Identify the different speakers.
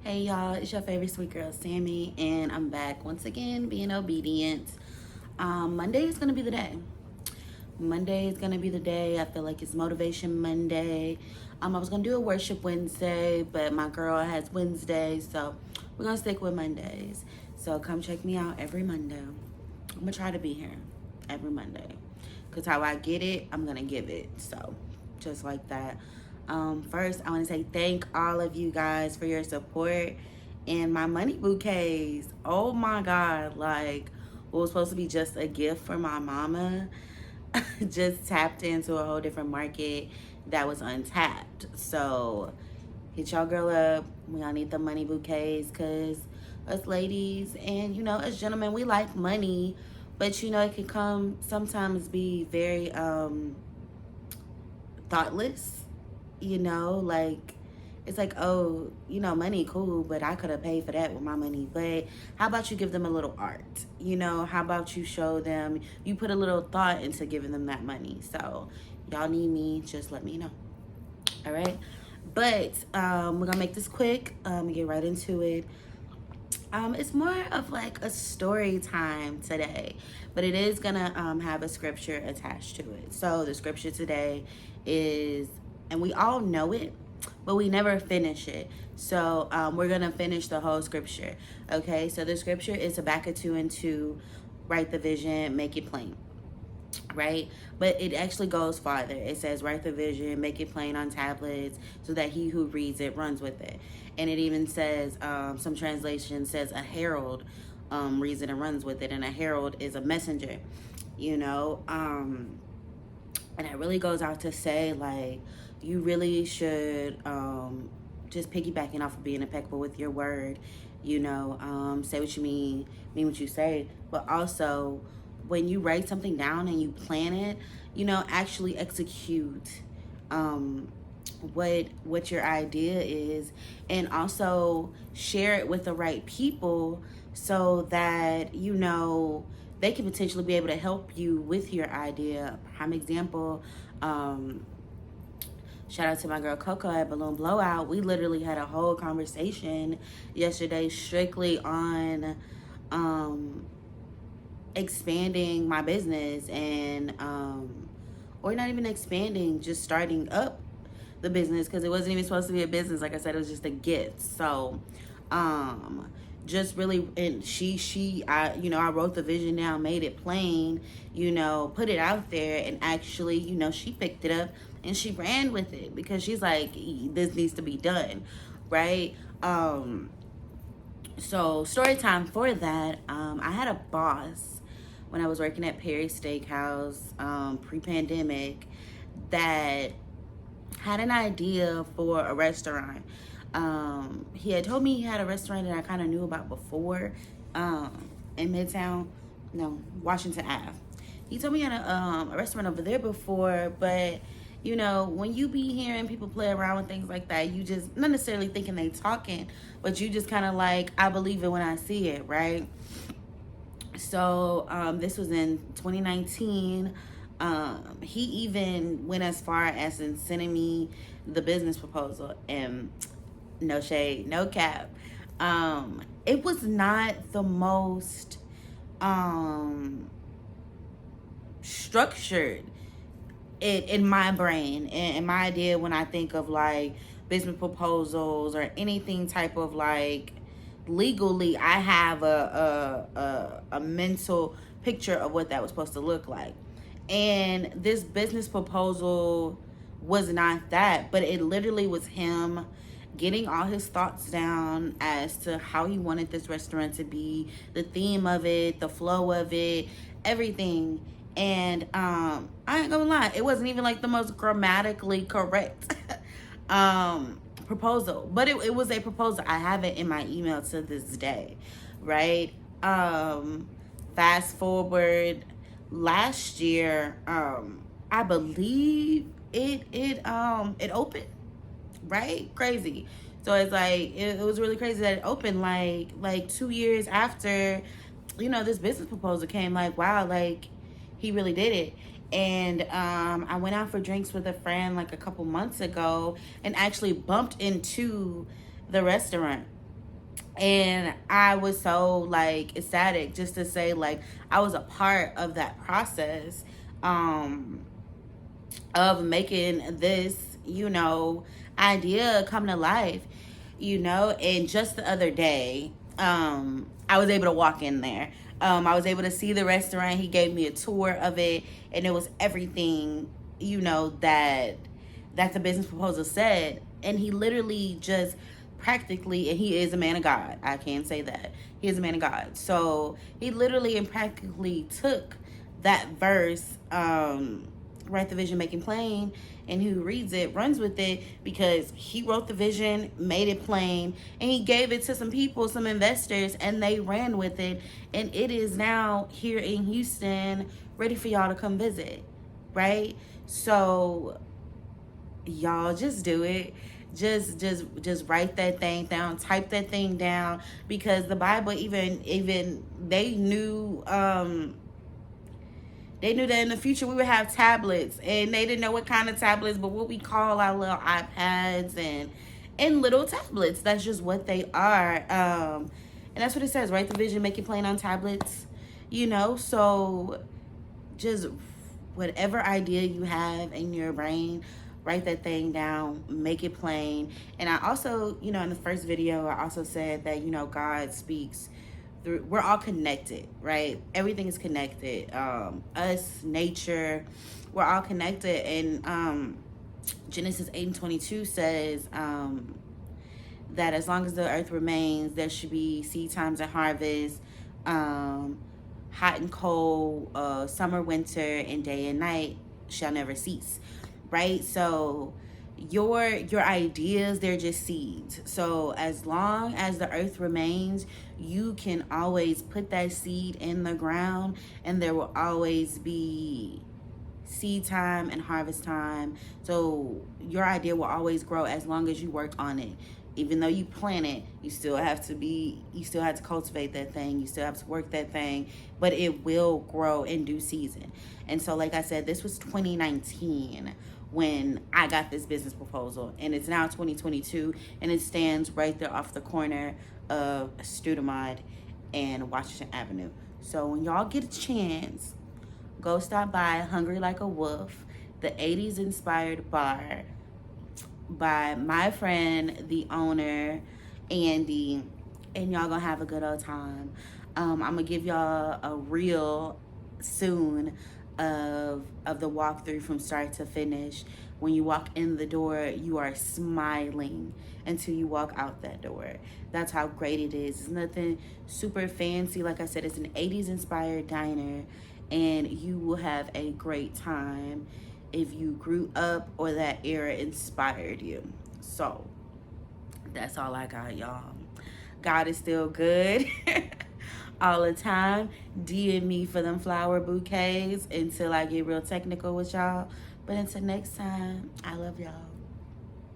Speaker 1: Hey y'all, it's your favorite sweet girl Sammy, and I'm back once again being obedient. Monday is gonna be the day. Monday is gonna be the day. I feel like it's Motivation Monday. I was gonna do a Worship Wednesday, but my girl has Wednesday, so we're gonna stick with Mondays. So come check me out every Monday. I'm gonna try to be here every Monday, cause how I get it, I'm gonna give it. So just like that. First, I want to say thank all of you guys for your support and my money bouquets. Oh my God, like what was supposed to be just a gift for my mama just tapped into a whole different market that was untapped. So hit y'all girl up. We all need the money bouquets because us ladies and us gentlemen, we like money, but it can come sometimes be very thoughtless, like it's like, oh, money cool, but I could have paid for that with my money. But how about you give them a little art? How about you show them, you put a little thought into giving them that money? So y'all need me, just let me know. All right. But we're gonna make this quick, get right into it. It's more of like a story time today, but it is gonna have a scripture attached to it. So the scripture today is, and we all know it, but we never finish it. So we're gonna finish the whole scripture. Okay, so the scripture is Habakkuk 2:2, write the vision, make it plain. Right, but it actually goes farther. It says, write the vision, make it plain on tablets, so that he who reads it runs with it. And it even says, some translation says a herald reads it and runs with it, and a herald is a messenger. And it really goes out to say, like, you really should just piggybacking off of being impeccable with your word. Say what you mean what you say, but also when you write something down and you plan it, actually execute what your idea is, and also share it with the right people so that they can potentially be able to help you with your idea. Prime example, shout out to my girl Coco at Balloon Blowout. We literally had a whole conversation yesterday strictly on expanding my business, and or not even expanding, just starting up the business, because it wasn't even supposed to be a business. Like I said, it was just a gift. So just really, and I wrote the vision down, made it plain, put it out there, and actually, she picked it up and she ran with it, because she's like, this needs to be done, right? So story time for that. I had a boss when I was working at Perry's Steakhouse pre-pandemic that had an idea for a restaurant. He had told me he had a restaurant that I kind of knew about before in Midtown, no, Washington Ave. He told me he had a restaurant over there before, but when you be hearing people play around with things like that, you just not necessarily thinking they talking, but you just kind of like, I believe it when I see it, right? So this was in 2019. He even went as far as in sending me the business proposal, and no shade, no cap. It was not the most structured in my brain and my idea when I think of like business proposals or anything type of like legally. I have a mental picture of what that was supposed to look like, and this business proposal was not that, but it literally was him getting all his thoughts down as to how he wanted this restaurant to be, the theme of it, the flow of it, everything. And I ain't gonna lie, it wasn't even like the most grammatically correct proposal, but it was a proposal. I have it in my email to this day, right? Fast forward last year, I believe it opened, right? Crazy. So it's like it was really crazy that it opened like 2 years after this business proposal came. Like, wow, like he really did it. And I went out for drinks with a friend like a couple months ago and actually bumped into the restaurant. And I was so like ecstatic just to say like I was a part of that process, um of making this, idea come to life, and just the other day, I was able to walk in there. I was able to see the restaurant. He gave me a tour of it, and it was everything, that the business proposal said. And he literally just practically, and he is a man of God. I can say that. He is a man of God. So he literally and practically took that verse, write the vision, make it plain, and who reads it runs with it, because he wrote the vision, made it plain, and he gave it to some people, some investors, and they ran with it. And it is now here in Houston, ready for y'all to come visit, right? So y'all just do it. Just write that thing down, type that thing down, because the Bible, even they knew that in the future we would have tablets, and they didn't know what kind of tablets, but what we call our little iPads and little tablets. That's just what they are. And that's what it says: write the vision, make it plain on tablets. So just whatever idea you have in your brain, write that thing down, make it plain. And I also, in the first video, I also said that, God speaks through, we're all connected, right? Everything is connected. Us, nature, we're all connected. And Genesis 8:22 says, that as long as the earth remains, there should be seed times and harvest, hot and cold, summer, winter, and day and night shall never cease, right? So your ideas, they're just seeds. So as long as the earth remains, you can always put that seed in the ground, and there will always be seed time and harvest time. So your idea will always grow as long as you work on it. Even though you plant it, you still have to cultivate that thing. You still have to work that thing, but it will grow in due season. And so, like I said, this was 2019 when I got this business proposal, and it's now 2022, and it stands right there off the corner of Studemont and Washington Avenue. So when y'all get a chance, go stop by Hungry Like a Wolf, the 80s inspired bar by my friend, the owner, Andy, and y'all gonna have a good old time. I'm gonna give y'all a reel soon of the walkthrough from start to finish. When you walk in the door, you are smiling until you walk out that door. That's how great it is. It's nothing super fancy. Like I said, it's an 80s inspired diner, and you will have a great time if you grew up or that era inspired you. So that's all I got, y'all. God is still good all the time. DM me for them flower bouquets until I get real technical with y'all. But until next time, I love y'all.